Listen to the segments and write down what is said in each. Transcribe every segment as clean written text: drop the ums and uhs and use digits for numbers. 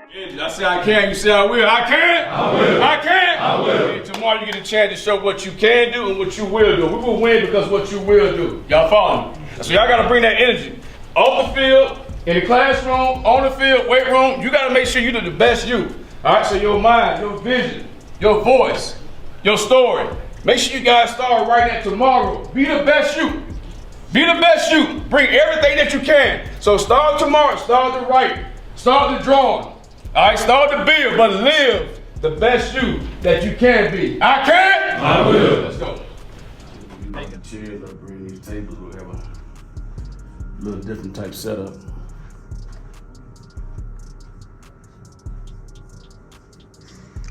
I say I can, you say I will. I can. I will. I can. I will. And tomorrow you get a chance to show what you can do and what you will do. We will win because of what you will do. Y'all follow me? So y'all got to bring that energy off the field, in the classroom, on the field, weight room. You got to make sure you do the best you. All right, so your mind, your vision, your voice, your story. Make sure you guys start writing that tomorrow. Be the best you. Be the best you. Bring everything that you can. So start tomorrow. Start to write. Start to draw. All right, start to build, but live the best you that you can be. I can. I will. Let's go. Take the chairs or bring these tables, whatever. A little different type setup.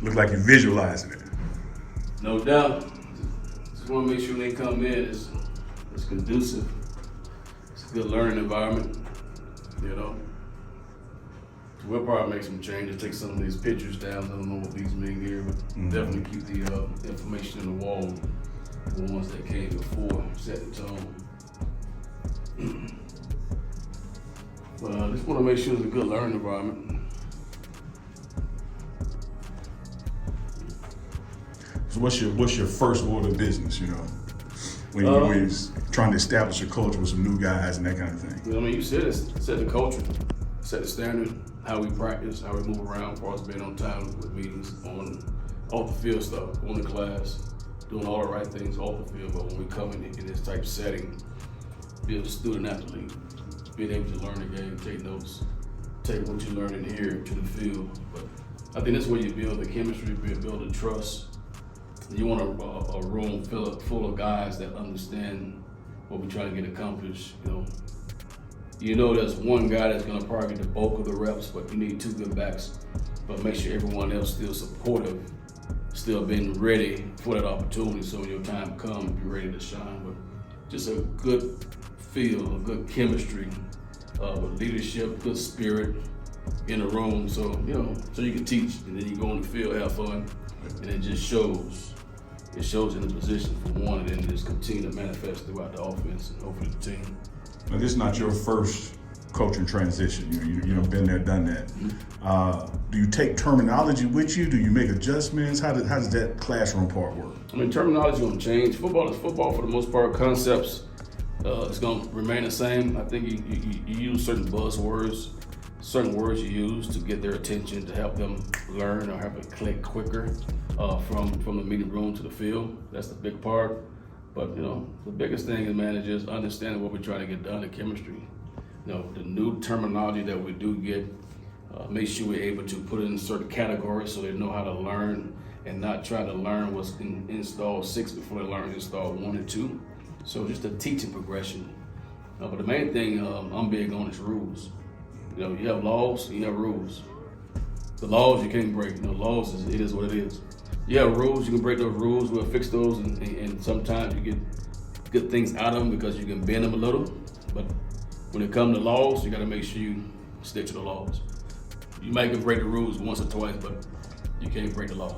Look like you're visualizing it. No doubt. Just want to make sure when they come in, it's conducive. It's a good learning environment, you know. We'll probably make some changes, take some of these pictures down. I don't know what these mean here, but definitely keep the information in the wall, the ones that came before, set the tone. But I just want to make sure it's a good learning environment. So what's your first order of business, you know? When you're trying to establish a culture with some new guys and that kind of thing. I mean, you set the culture, set the standard, how we practice, how we move around, as far as being on time with meetings, off the field stuff, on the class, doing all the right things off the field. But when we come in this type of setting, be a student athlete, being able to learn the game, take notes, take what you learn in here to the field. But I think that's where you build the chemistry, build the trust. You want a room full of guys that understand what we're trying to get accomplished. You know there's one guy that's gonna probably get the bulk of the reps, but you need two good backs. But make sure everyone else still supportive, still being ready for that opportunity. So when your time comes, be ready to shine. But just a good feel, a good chemistry, with leadership, good spirit in the room. So so you can teach, and then you go on the field, have fun, and it just shows. It shows in the position for one, and then just continue to manifest throughout the offense and hopefully the team. Now, this is not your first coaching transition. You've been there, done that. Do you take terminology with you? Do you make adjustments? How does that classroom part work? I mean, terminology is going to change. Football is football for the most part. Concepts, it's going to remain the same. I think you use certain buzzwords, certain words you use to get their attention, to help them learn or help it click quicker from the meeting room to the field. That's the big part. But the biggest thing is just understanding what we're trying to get done in chemistry. The new terminology that we do get, make sure we're able to put it in certain categories so they know how to learn and not try to learn what's in install 6 before they learn install 1 and 2. So just a teaching progression. But the main thing I'm big on is rules. You have laws, you have rules. The laws you can't break. Laws it is what it is. You have rules, you can break those rules, we'll fix those, and sometimes you get good things out of them because you can bend them a little. But when it comes to laws, you gotta make sure you stick to the laws. You might can break the rules once or twice, but you can't break the law.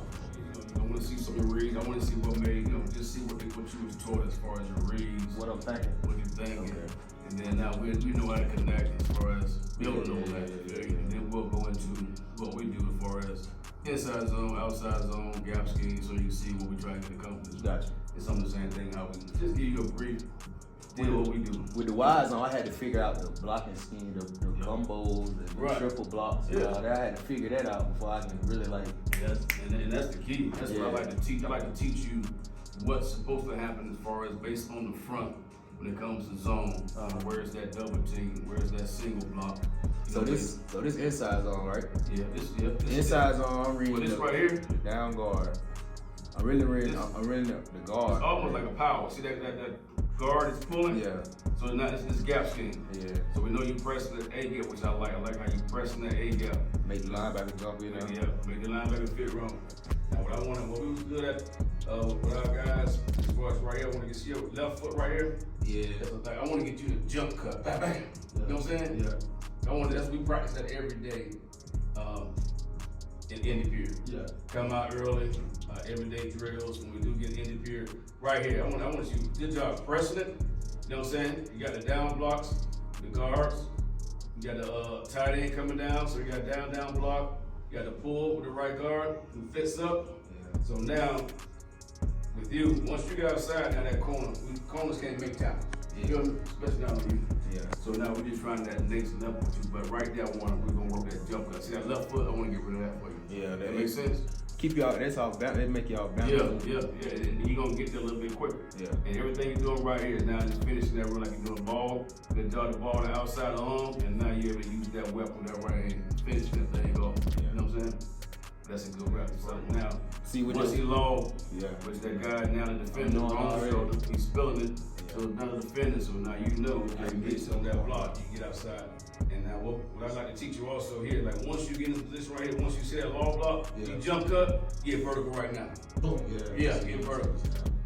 I wanna see some of your reads, I wanna see what made, just see what you was taught as far as your reads. What I'm thinking. What you thinking. Okay. And then now we know how to connect as far as building all that. And then we'll go into what we do as far as inside zone, outside zone, gap scheme, so you can see what we're trying to accomplish. Gotcha. It's some of the same thing, how we just give you a brief deal what we do. With the wide zone, I had to figure out the blocking scheme, the combos, and the triple blocks, and all that. I had to figure that out before I can really And that's the key. That's what I like to teach. I like to teach you what's supposed to happen as far as based on the front when it comes to zone. Where's that double team? Where's that single block? So this inside zone, right? Yeah, this Inside zone, I'm reading this right here. The down guard. I'm reading the guard. It's almost like a power. See that guard is pulling? Yeah. So it's gap scheme. Yeah. So we know you pressing the A gap, which I like. I like how you pressing that A gap. Make the linebacker jump in there. Yeah, make the linebacker fit wrong. Now what we was good at with our guys, as far as right here, I want to get your left foot right here. Yeah. I want to get you the jump cut. Bang, bang. You know what I'm saying? Yeah. We practice that every day in end of period. Yeah. Come out early, everyday drills. When we do get end of period, right here, I want you, good job pressing it. You know what I'm saying? You got the down blocks, the guards. You got the tight end coming down, so you got down block. You got the pull with the right guard who fits up. So now, with you, once you get outside now that corners can't make tackles. You feel me? Especially down on you. Yeah. So now we're just trying that next level with you. But right there, we're gonna work that jump cut. See that left foot? I want to get rid of that for you. Yeah, That makes sense. Keep y'all. That's all. That make y'all bounce. Yeah. And you're gonna get there a little bit quicker. Yeah. And everything you're doing right here is now just finishing that run like you're doing ball. You can draw the ball on the outside of the arm, and now you're able to use that weapon, that right hand, finishing that thing off. You know what I'm saying? That's a good rap. So now, See what once he low, Yeah. which that guy now the defender I'm on the already. shoulder, he's spilling it. So now the defender, so now you know you can get some of that block, you get outside. And now what I like to teach you also here, like once you get in this position right here, once you see that long block, Yeah. you jump cut, get vertical right now. Boom. Yeah, get vertical.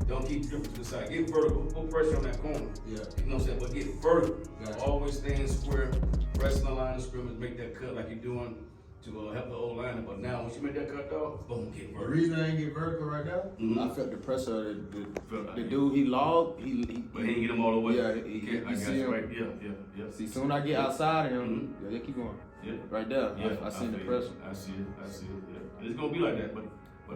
Don't keep drifting to the side. Get vertical. Put pressure on that corner. Yeah. You know what I'm saying? But get vertical. Gotcha. Always staying square. Pressing the line of scrimmage. Make that cut like you're doing to help the old liner. But now, once you make that cut, dog, boom, get The vertical. reason I ain't get vertical right now, I felt the pressure of Felt the like dude. He logged. He But he ain't get them all the way. Yeah, I he got see you him. right. Yeah. See, soon I get outside of him, yeah, keep going. Yeah. Right there. Yeah, I seen the feel pressure. it. I see it. Yeah. And it's gonna be like that, but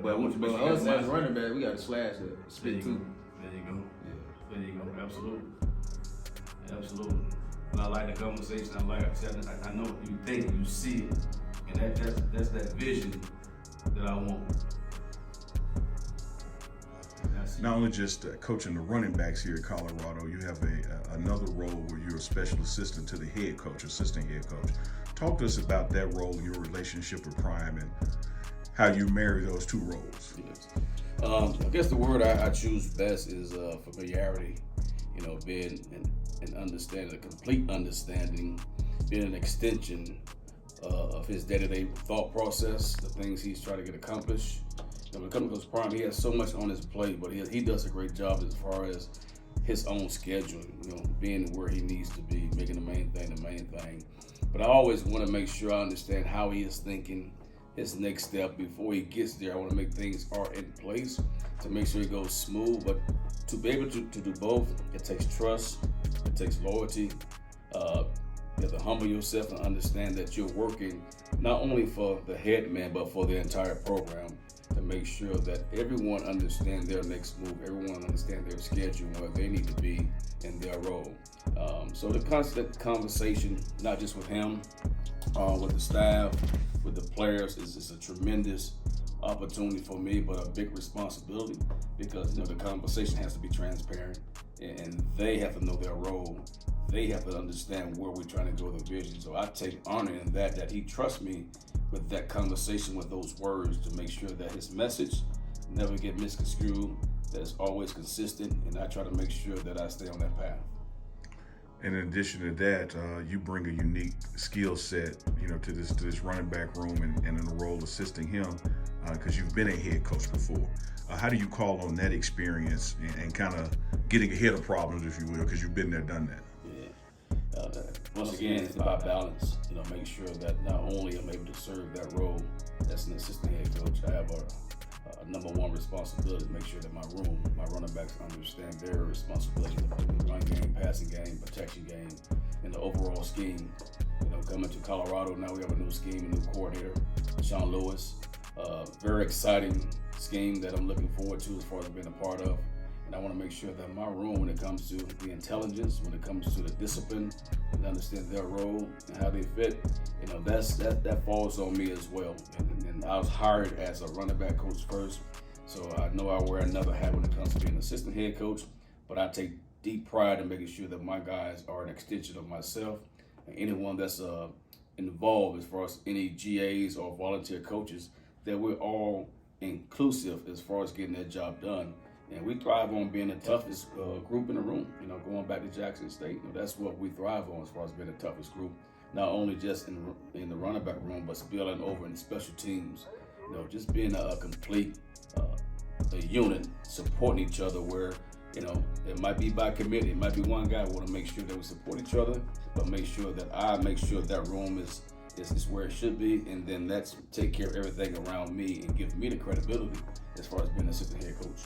But once you make sure us you got as the running back, we got to slash that. There you Split go. too. There you go. Absolutely. And I like the conversation. I know what you think, you see it, and that's that vision that I want. And I see Not only just coaching the running backs here at Colorado, you have another role where you're a special assistant to the head coach, assistant head coach. Talk to us about that role, your relationship with Prime, and how you marry those two roles. Yes. I guess the word I choose best is familiarity. You know, being an understanding, a complete understanding, being an extension of his day-to-day thought process, the things he's trying to get accomplished. When it comes to Coach Prime, he has so much on his plate, but he does a great job as far as his own schedule, you know, being where he needs to be, making the main thing. But I always want to make sure I understand how he is thinking, his next step before he gets there. I want to make things are in place to make sure it goes smooth. But to be able to do both, it takes trust, it takes loyalty. You have to humble yourself and understand that you're working not only for the head man, but for the entire program to make sure that everyone understands their next move, everyone understands their schedule, where they need to be in their role. So the constant conversation, not just with him, with the staff, with the players, is a tremendous opportunity for me, but a big responsibility because the conversation has to be transparent, and they have to know their role. They have to understand where we're trying to go with the vision. So I take honor in that he trusts me with that conversation, with those words, to make sure that his message never get misconstrued, that it's always consistent, and I try to make sure that I stay on that path. And in addition to that, you bring a unique skill set, to this running back room, and in the role assisting him, because you've been a head coach before. How do you call on that experience and kind of getting ahead of problems, if you will, because you've been there, done that? Once again, it's about balance. Make sure that not only I'm able to serve that role as an assistant head coach, I have a number one responsibility to make sure that my running backs understand their responsibility in the run game, passing game, protection game, and the overall scheme. Coming to Colorado, now we have a new scheme, a new coordinator, Sean Lewis. Very exciting scheme that I'm looking forward to as far as being a part of. And I want to make sure that my room, when it comes to the intelligence, when it comes to the discipline, and understand their role and how they fit, that falls on me as well. And I was hired as a running back coach first, so I know I wear another hat when it comes to being an assistant head coach, but I take deep pride in making sure that my guys are an extension of myself, and anyone that's involved as far as any GAs or volunteer coaches, that we're all inclusive as far as getting that job done. And we thrive on being the toughest group in the room. Going back to Jackson State, that's what we thrive on as far as being the toughest group. Not only just in the running back room, but spilling over in the special teams. Just being a complete a unit, supporting each other. Where it might be by committee, it might be one guy want to make sure that we support each other, but make sure that that room is where it should be, and then let's take care of everything around me and give me the credibility as far as being an assistant head coach.